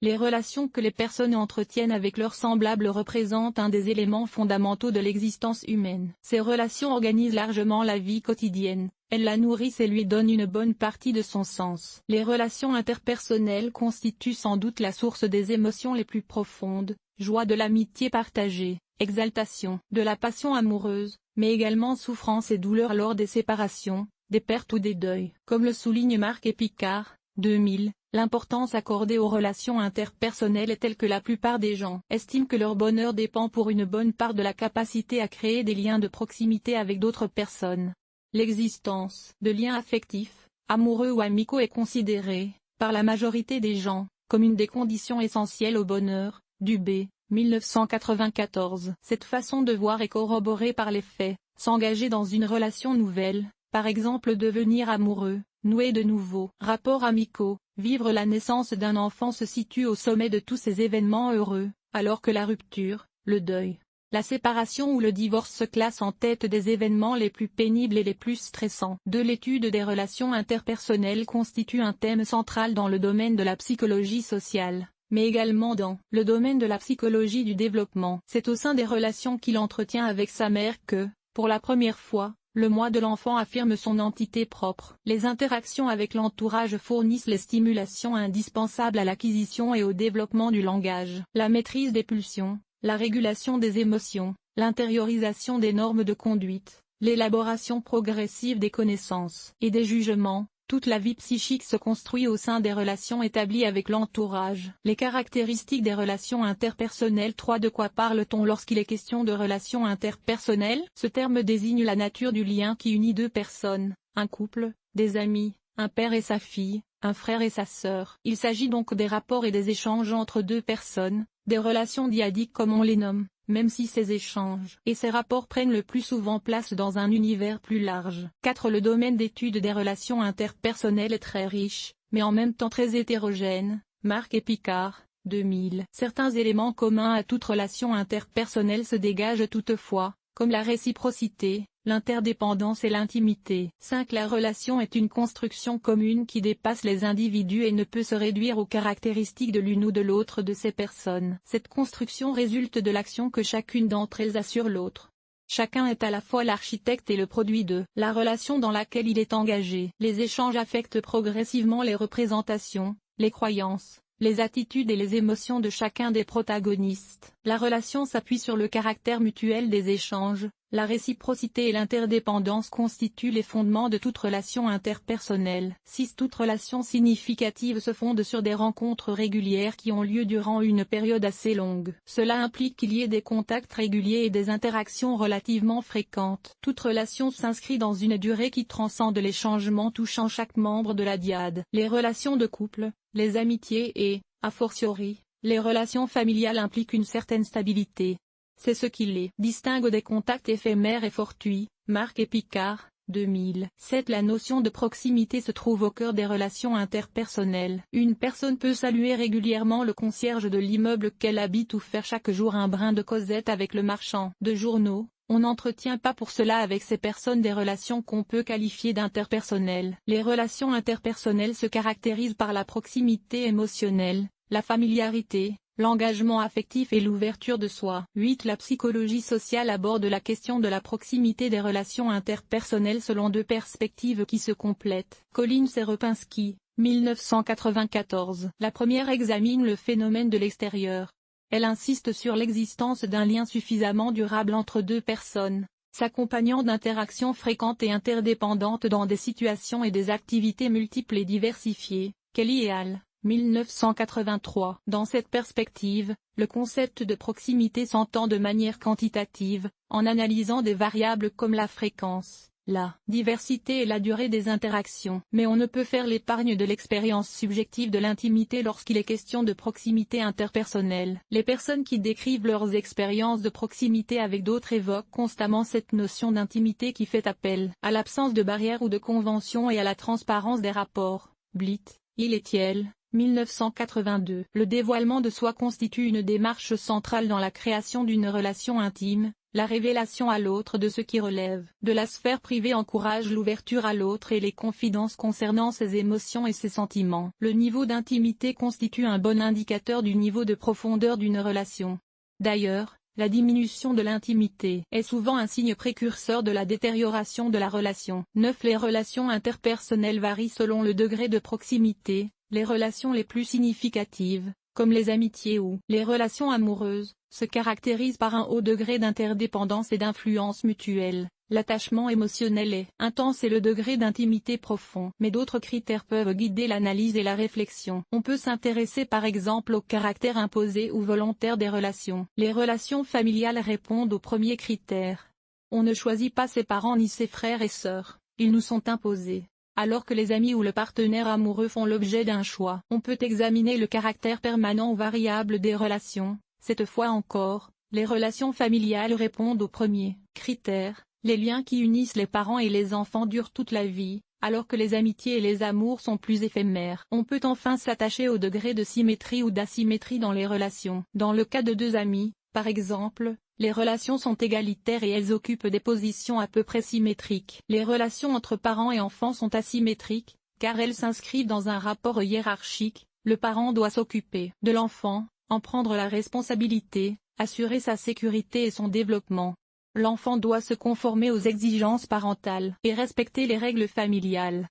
Les relations que les personnes entretiennent avec leurs semblables représentent un des éléments fondamentaux de l'existence humaine. Ces relations organisent largement la vie quotidienne, elles la nourrissent et lui donnent une bonne partie de son sens. Les relations interpersonnelles constituent sans doute la source des émotions les plus profondes, joie de l'amitié partagée, exaltation de la passion amoureuse, mais également souffrance et douleur lors des séparations, des pertes ou des deuils. Comme le souligne Marc et Picard, 2000, l'importance accordée aux relations interpersonnelles est telle que la plupart des gens estiment que leur bonheur dépend pour une bonne part de la capacité à créer des liens de proximité avec d'autres personnes. L'existence de liens affectifs, amoureux ou amicaux est considérée, par la majorité des gens, comme une des conditions essentielles au bonheur, Dubé, 1994. Cette façon de voir est corroborée par les faits. S'engager dans une relation nouvelle, par exemple devenir amoureux, nouer de nouveaux rapports amicaux, vivre la naissance d'un enfant se situe au sommet de tous ces événements heureux, alors que la rupture, le deuil, la séparation ou le divorce se classent en tête des événements les plus pénibles et les plus stressants. L'étude des relations interpersonnelles constitue un thème central dans le domaine de la psychologie sociale, mais également dans le domaine de la psychologie du développement. C'est au sein des relations qu'il entretient avec sa mère que, pour la première fois, le moi de l'enfant affirme son entité propre. Les interactions avec l'entourage fournissent les stimulations indispensables à l'acquisition et au développement du langage. La maîtrise des pulsions, la régulation des émotions, l'intériorisation des normes de conduite, l'élaboration progressive des connaissances et des jugements. Toute la vie psychique se construit au sein des relations établies avec l'entourage. Les caractéristiques des relations interpersonnelles. 3. De quoi parle-t-on lorsqu'il est question de relations interpersonnelles? Ce terme désigne la nature du lien qui unit deux personnes, un couple, des amis, un père et sa fille, un frère et sa sœur. Il s'agit donc des rapports et des échanges entre deux personnes, des relations dyadiques comme on les nomme, même si ces échanges et ces rapports prennent le plus souvent place dans un univers plus large. 4. Le domaine d'étude des relations interpersonnelles est très riche, mais en même temps très hétérogène. Marc et Picard, 2000. Certains éléments communs à toute relation interpersonnelle se dégagent toutefois, comme la réciprocité, l'interdépendance et l'intimité. 5. La relation est une construction commune qui dépasse les individus et ne peut se réduire aux caractéristiques de l'une ou de l'autre de ces personnes. Cette construction résulte de l'action que chacune d'entre elles a sur l'autre. Chacun est à la fois l'architecte et le produit de la relation dans laquelle il est engagé. Les échanges affectent progressivement les représentations, les croyances, les attitudes et les émotions de chacun des protagonistes. La relation s'appuie sur le caractère mutuel des échanges. La réciprocité et l'interdépendance constituent les fondements de toute relation interpersonnelle. 6. Toute relation significative se fonde sur des rencontres régulières qui ont lieu durant une période assez longue. Cela implique qu'il y ait des contacts réguliers et des interactions relativement fréquentes. Toute relation s'inscrit dans une durée qui transcende les changements touchant chaque membre de la dyade. Les relations de couple, les amitiés et, a fortiori, les relations familiales impliquent une certaine stabilité. C'est ce qui les distingue des contacts éphémères et fortuits. Marc et Picard, 2000. 7. La notion de proximité se trouve au cœur des relations interpersonnelles. Une personne peut saluer régulièrement le concierge de l'immeuble qu'elle habite ou faire chaque jour un brin de causette avec le marchand de journaux. On n'entretient pas pour cela avec ces personnes des relations qu'on peut qualifier d'interpersonnelles. Les relations interpersonnelles se caractérisent par la proximité émotionnelle, la familiarité, l'engagement affectif et l'ouverture de soi. 8. La psychologie sociale aborde la question de la proximité des relations interpersonnelles selon deux perspectives qui se complètent. Collins et Repinski, 1994. La première examine le phénomène de l'extérieur. Elle insiste sur l'existence d'un lien suffisamment durable entre deux personnes, s'accompagnant d'interactions fréquentes et interdépendantes dans des situations et des activités multiples et diversifiées. Kelly et al. 1983. Dans cette perspective, le concept de proximité s'entend de manière quantitative, en analysant des variables comme la fréquence, la diversité et la durée des interactions. Mais on ne peut faire l'épargne de l'expérience subjective de l'intimité lorsqu'il est question de proximité interpersonnelle. Les personnes qui décrivent leurs expériences de proximité avec d'autres évoquent constamment cette notion d'intimité qui fait appel à l'absence de barrières ou de conventions et à la transparence des rapports. Blitt, Iletiel, 1982. Le dévoilement de soi constitue une démarche centrale dans la création d'une relation intime, La révélation à l'autre de ce qui relève de la sphère privée encourage l'ouverture à l'autre et les confidences concernant ses émotions et ses sentiments. Le niveau d'intimité constitue un bon indicateur du niveau de profondeur d'une relation. D'ailleurs, la diminution de l'intimité est souvent un signe précurseur de la détérioration de la relation. 9. Les relations interpersonnelles varient selon le degré de proximité. Les relations les plus significatives, comme les amitiés ou les relations amoureuses, se caractérisent par un haut degré d'interdépendance et d'influence mutuelle. L'attachement émotionnel est intense et le degré d'intimité profond. Mais d'autres critères peuvent guider l'analyse et la réflexion. On peut s'intéresser par exemple au caractère imposé ou volontaire des relations. Les relations familiales répondent au premier critère. On ne choisit pas ses parents ni ses frères et sœurs, ils nous sont imposés. Alors que les amis ou le partenaire amoureux font l'objet d'un choix. On peut examiner le caractère permanent ou variable des relations. Cette fois encore, les relations familiales répondent au premier critère. Les liens qui unissent les parents et les enfants durent toute la vie, alors que les amitiés et les amours sont plus éphémères. On peut enfin s'attacher au degré de symétrie ou d'asymétrie dans les relations. Dans le cas de deux amis, par exemple, les relations sont égalitaires et elles occupent des positions à peu près symétriques. Les relations entre parents et enfants sont asymétriques, car elles s'inscrivent dans un rapport hiérarchique. Le parent doit s'occuper de l'enfant, en prendre la responsabilité, assurer sa sécurité et son développement. L'enfant doit se conformer aux exigences parentales et respecter les règles familiales.